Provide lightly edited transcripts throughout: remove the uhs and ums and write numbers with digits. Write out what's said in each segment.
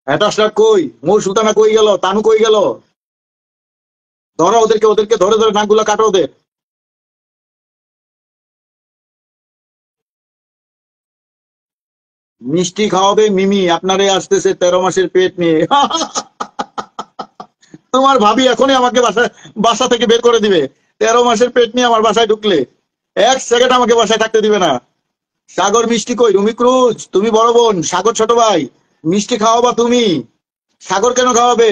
হ্যাটাসরা কই, মৌ সুলতানা কই গেল, তানু কই গেল? ধরো ওদেরকে, ওদেরকে ধরে ধরে নাকগুলো কাটো ওদের। মিষ্টি খাওয়াবে মিমি, আপনারে আসতেছে 13 মাসের পেট নিয়ে। তোমার ভাবি এখনই আমাকে বাসা থেকে বের করে দিবে। 13 মাসের পেট নিয়ে আমার বাসায় ঢুকলে 1 সেকেন্ড আমাকে বাসায় থাকতে দিবে না। সাগর মিষ্টি কই? রুমি ক্রুজ তুমি বড় বোন, সাগর ছোট ভাই। মিষ্টি খাওয়াবা তুমি, সাগর কেন খাওয়াবে?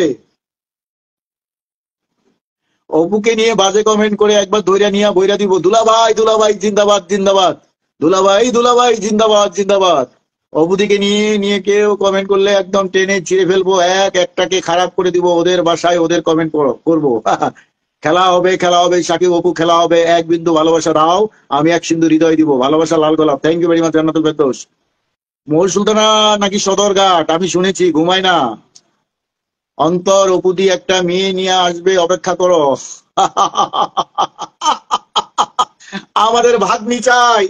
অপুকে নিয়ে বাজে কমেন্ট করে একবার ধৈর্য নিয়ে বইরা দিব, দুলাভাই দুলাভাই জিন্দাবাদ জিন্দাবাদ, দুলাভাই দুলাভাই জিন্দাবাদ জিন্দাবাদ। অপুদিকে নিয়ে নিয়ে কেউ কমেন্ট করলে একদম টেনে ছিঁড়ে ফেলবো, একটাকে খারাপ করে দিব, ওদের বাসায় ওদের কমেন্ট করবো। খেলা হবে খেলা হবে, সাকিব অপু খেলা হবে। এক বিন্দু ভালোবাসা দাও, আমি এক সিন্ধু হৃদয় দিব, ভালোবাসা লাল গোলাপ। Thank you very much Jannatul Ferdous. মহল সুলতানা নাকি সদরঘাট, আমি শুনেছি, ঘুমাই না। অন্তর অপুদি একটা মেয়ে নিয়ে আসবে, অপেক্ষা করো। আমাদের ভাগ্নি চাই।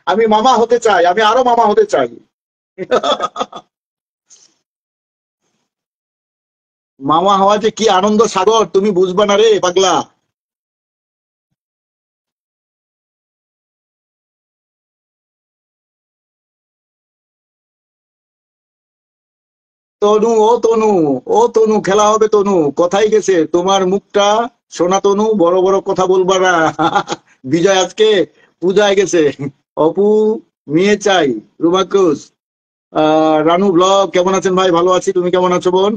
আমি মামা হতে চাই, আমি আরো মামা হতে চাই। মামা হওয়া যে কি আনন্দ সাগর, তুমি বুঝবা না রে পাগলা। তনু, ও তনু, ও তনু খেলা হবে তনু, কোথায় গেছে তোমার মুখটা? সোনা তনু, বড় বড় কথা বলবা না। বিজয় আজকে পূজায় গেছে। অপু মেয়ে চাই, রুমাকুস। রানু ব্লগ কেমন আছেন ভাই? ভালো আছি, তুমি কেমন আছো বোন?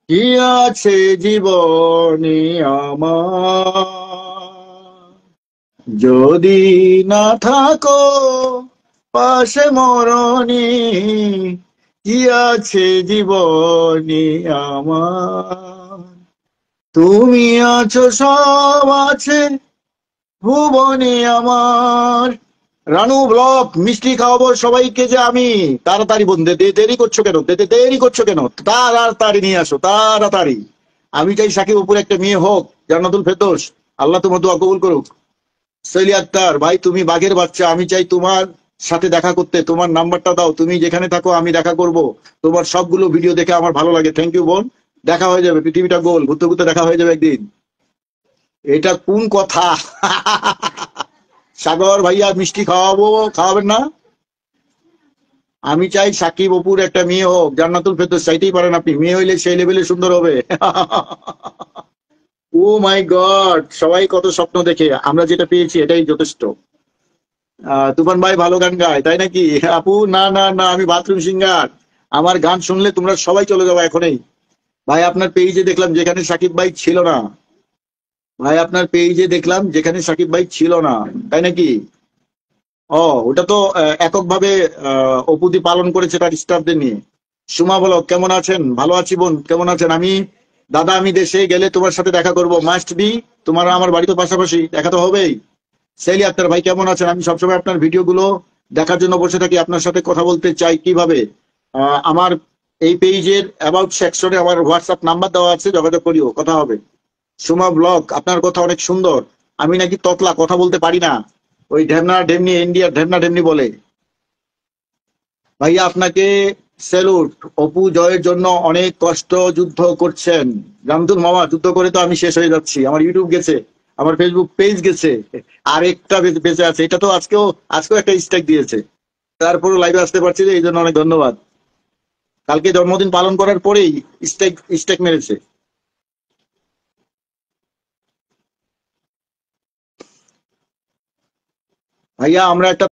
কি আছে জীবনে আমার, যদি না থাকো পাশে মরণি। কি আছে জীবনে আমার, তুমি আছো, সব আছে ভুবনে আমার। রানু ব্লক মিষ্টি খাওয়াবো সবাইকে যে আমি। তাড়াতাড়ি বোন, দেরি করছো কেন? দেরি করছো কেন? তাড়াতাড়ি নিয়ে আসো, তাড়াতাড়ি। আমি চাই সাকিব উপর একটা মেয়ে হোক, জান্নাতুল ফেরদৌস। আল্লাহ তোমার দোয়া কবুল করুক। সৈলি আক্তার ভাই, তুমি বাঘের বাচ্চা, আমি চাই তোমার সাথে দেখা করতে। তোমার নাম্বারটা দাও, তুমি যেখানে থাকো আমি দেখা করব। তোমার সবগুলো ভিডিও দেখে আমার ভালো লাগে। থ্যাংক ইউ বোন। দেখা হয়ে যাবে, পৃথিবীটা গোল, ঘুরতে ঘুরতে দেখা হয়ে যাবে একদিন। এটা কোন কথা? সাগর ভাইয়া মিষ্টি খাওয়াবো, খাওয়াবেন না? আমি চাই সাকিব অপুর একটা মেয়ে হোক, জান্নাতুল ফেরদৌস। চাইতেই পারেন আপনি, মেয়ে হইলে সেই লেভেলে সুন্দর হবে। ও মাই গড, সবাই কত স্বপ্ন দেখে, আমরা যেটা পেয়েছি এটাই যথেষ্ট। তুফান ভাই ভালো গান গায়, তাই নাকি? আপু না না না, আমি বাথরুম সিঙ্গার। আমার গান শুনলে তোমরা সবাই চলে যাবো এখনই। ভাই আপনার পেজে দেখলাম যেখানে সাকিব ভাই ছিল না। ভাই আপনার পেজে দেখলাম যেখানে সাকিব ভাই ছিল না, তাই নাকি? ও, ওটা তো এককভাবে অপুদি পালন করেছে তার স্টাফদের নিয়ে। সুমা বলো কেমন আছেন? ভালো আছি বোন, কেমন আছেন? দাদা আমি দেশে গেলে তোমার সাথে দেখা করব, মাস্ট বি। তোমার আমার বাড়ি তো পাশাপাশি, দেখা তো হবেই। সেলি আক্তার ভাই কেমন আছেন? আমি সবসময় আপনার ভিডিও গুলো দেখার জন্য বসে থাকি, আপনার সাথে কথা বলতে চাই। কিভাবে? আমার এই পেজের অ্যাবাউট সেকশনে আমার হোয়াটসঅ্যাপ নাম্বার দেওয়া আছে, যোগাযোগ করিও, কথা হবে। সুমা ব্লগ, আপনার কথা অনেক সুন্দর। আমি নাকি ততলা, কথা বলতে পারি না। ওই ঢেমনা ঢেমনি, ইন্ডিয়ার ঢেমনা ঢেমনি বলে। ভাইয়া আপনাকে স্যালুট। অপু জয়ের জন্য অনেক কষ্ট, যুদ্ধ করছেন। রামদুল মামা, যুদ্ধ করে তো আমি শেষ হয়ে যাচ্ছি। আমার ইউটিউব গেছে, আমার ফেসবুক পেজ গেছে, আরেকটা বেঁচে আছে। এটা তো আজকেও আজকেও একটা স্ট্রাইক দিয়েছে। তারপরে লাইভে আসতে পারছি যে, এই জন্য অনেক ধন্যবাদ। কালকে জন্মদিন পালন করার পরেই স্ট্রাইক স্ট্রাইক মেরেছে। ভাইয়া আমরা একটা